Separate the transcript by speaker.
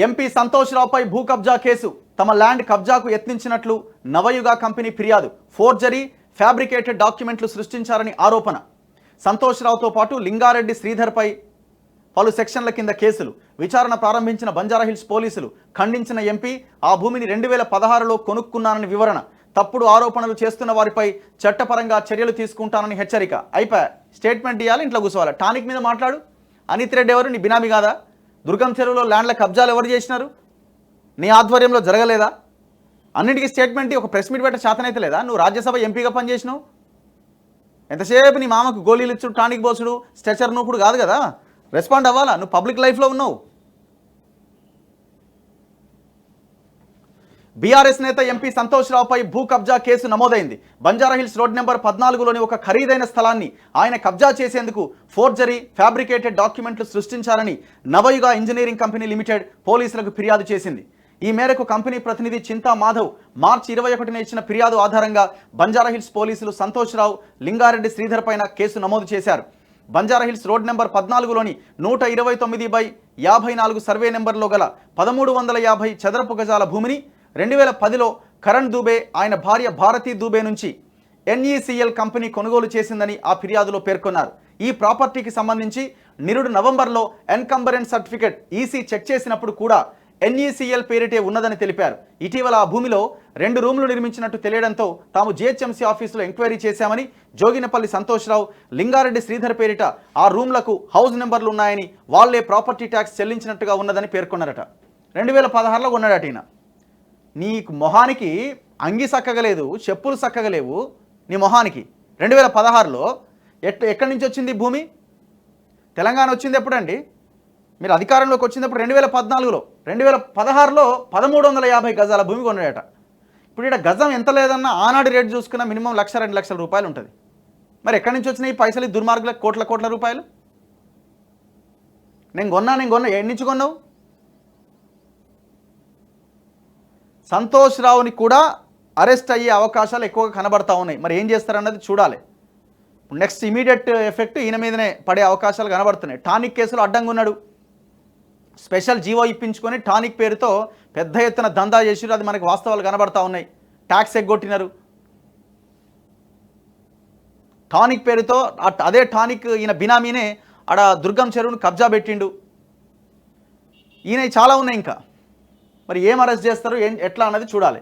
Speaker 1: MP Santosh రావుపై భూ కబ్జా case. తమ ల్యాండ్ కబ్జాకు యత్నించినట్లు నవయుగ కంపెనీ ఫిర్యాదు. ఫోర్జరీ, ఫ్యాబ్రికేటెడ్ డాక్యుమెంట్లు సృష్టించారని ఆరోపణ. సంతోష్ రావుతో పాటు లింగారెడ్డి శ్రీధర్పై పలు సెక్షన్ల కింద కేసులు. విచారణ ప్రారంభించిన బంజారాహిల్స్ పోలీసులు. ఖండించిన ఎంపీ ఆ భూమిని 2016లో కొనుక్కున్నానని వివరణ. తప్పుడు ఆరోపణలు చేస్తున్న వారిపై చట్టపరంగా చర్యలు తీసుకుంటానని హెచ్చరిక. అయిపోయా, స్టేట్మెంట్ ఇవ్వాలి, ఇంట్లో కూర్చోవాలి. టానిక్ మీద మాట్లాడు. అనిత్ రెడ్డి ఎవరు? నీ బినామీ కాదా? దుర్గం చెరువులో ల్యాండ్ల కబ్జాలు ఎవరు చేసినారు? నీ ఆధ్వర్యంలో జరగలేదా? అన్నింటికీ స్టేట్మెంట్ ఒక ప్రెస్ మీట్ పెట్ట చేతనైతే లేదా? నువ్వు రాజ్యసభ ఎంపీగా పనిచేసినావు. ఎంతసేపు నీ మామకు గోళీలు ఇచ్చుడు, టానిక్ బోసుడు, స్ట్రెచర్ నూపుడు కాదు కదా. రెస్పాండ్ అవ్వాలా? నువ్వు పబ్లిక్ లైఫ్లో ఉన్నావు. బీఆర్ఎస్ నేత ఎంపీ సంతోష్ రావుపై భూ కబ్జా కేసు నమోదైంది. బంజారాహిల్స్ రోడ్ నెంబర్ 14లోని ఒక ఖరీదైన స్థలాన్ని ఆయన కబ్జా చేసేందుకు ఫోర్జరీ, ఫ్యాబ్రికేటెడ్ డాక్యుమెంట్లు సృష్టించారని నవయుగ ఇంజనీరింగ్ కంపెనీ లిమిటెడ్ పోలీసులకు ఫిర్యాదు చేసింది. ఈ మేరకు కంపెనీ ప్రతినిధి చింతా మాధవ్ మార్చి 21న ఇచ్చిన ఫిర్యాదు ఆధారంగా బంజారాహిల్స్ పోలీసులు సంతోష్ రావు, లింగారెడ్డి శ్రీధర్ పైన కేసు నమోదు చేశారు. బంజారాహిల్స్ రోడ్ నెంబర్ 14లోని 129/54 సర్వే నెంబర్లో గల 1350 చదరపు గజాల భూమిని 2010లో కరణ్ దూబే, ఆయన భార్య భారతీ దూబే నుంచి NECL కంపెనీ కొనుగోలు చేసిందని ఆ ఫిర్యాదులో పేర్కొన్నారు. ఈ ప్రాపర్టీకి సంబంధించి నిరుడు నవంబర్లో ఎన్కంబరెన్స్ సర్టిఫికెట్ ఈసీ చెక్ చేసినప్పుడు కూడా NECL పేరిటే ఉన్నదని తెలిపారు. ఇటీవల ఆ భూమిలో 2 రూమ్లు నిర్మించినట్టు తెలియడంతో తాము GHMC ఆఫీసులో ఎంక్వైరీ చేశామని, జోగినపల్లి సంతోష్ రావు, లింగారెడ్డి శ్రీధర్ పేరిట ఆ రూమ్లకు హౌస్ నెంబర్లు ఉన్నాయని, వాళ్లే ప్రాపర్టీ ట్యాక్స్ చెల్లించినట్టుగా ఉన్నదని పేర్కొన్నారట. 2016లో కొన్నాడట ఈయన. నీకు మొహానికి అంగి సక్కగలేదు, చెప్పులు సక్కగలేవు. నీ మొహానికి 2016లో ఎక్కడి నుంచి వచ్చింది భూమి? తెలంగాణ వచ్చింది ఎప్పుడండి? మీరు అధికారంలోకి వచ్చినప్పుడు 2014లో. 2016లో 1350 గజాల భూమి కొన్నాడట. ఇప్పుడు ఇక్కడ గజం ఎంత లేదన్నా ఆనాడు రేటు చూసుకున్న మినిమం 1-2 లక్షల రూపాయలు ఉంటుంది. మరి ఎక్కడి నుంచి వచ్చినాయి ఈ పైసలు? దుర్మార్గులకు కోట్ల రూపాయలు. నేను కొన్నా ఎన్ని నుంచి కొన్నావు? సంతోష్ రావుని కూడా అరెస్ట్ అయ్యే అవకాశాలు ఎక్కువగా కనబడతా ఉన్నాయి. మరి ఏం చేస్తారన్నది చూడాలి. నెక్స్ట్ ఇమీడియట్ ఎఫెక్ట్ ఈయన మీదనే పడే అవకాశాలు కనబడుతున్నాయి. టానిక్ కేసులో అడ్డంగా ఉన్నాడు. స్పెషల్ జీవో ఇప్పించుకొని టానిక్ పేరుతో పెద్ద ఎత్తున దందా చేసిరు. అది మనకు వాస్తవాలు కనబడతా ఉన్నాయి. ట్యాక్స్ ఎగ్గొట్టినారు. టానిక్ పేరుతో అదే టానిక్ ఈయన బినామీనే ఆడ దుర్గం చెరువును కబ్జా పెట్టిండు. ఈయన చాలా ఉన్నాయి ఇంకా. మరి ఏం అరెస్ట్ చేస్తారు, ఎట్లా అన్నది చూడాలి.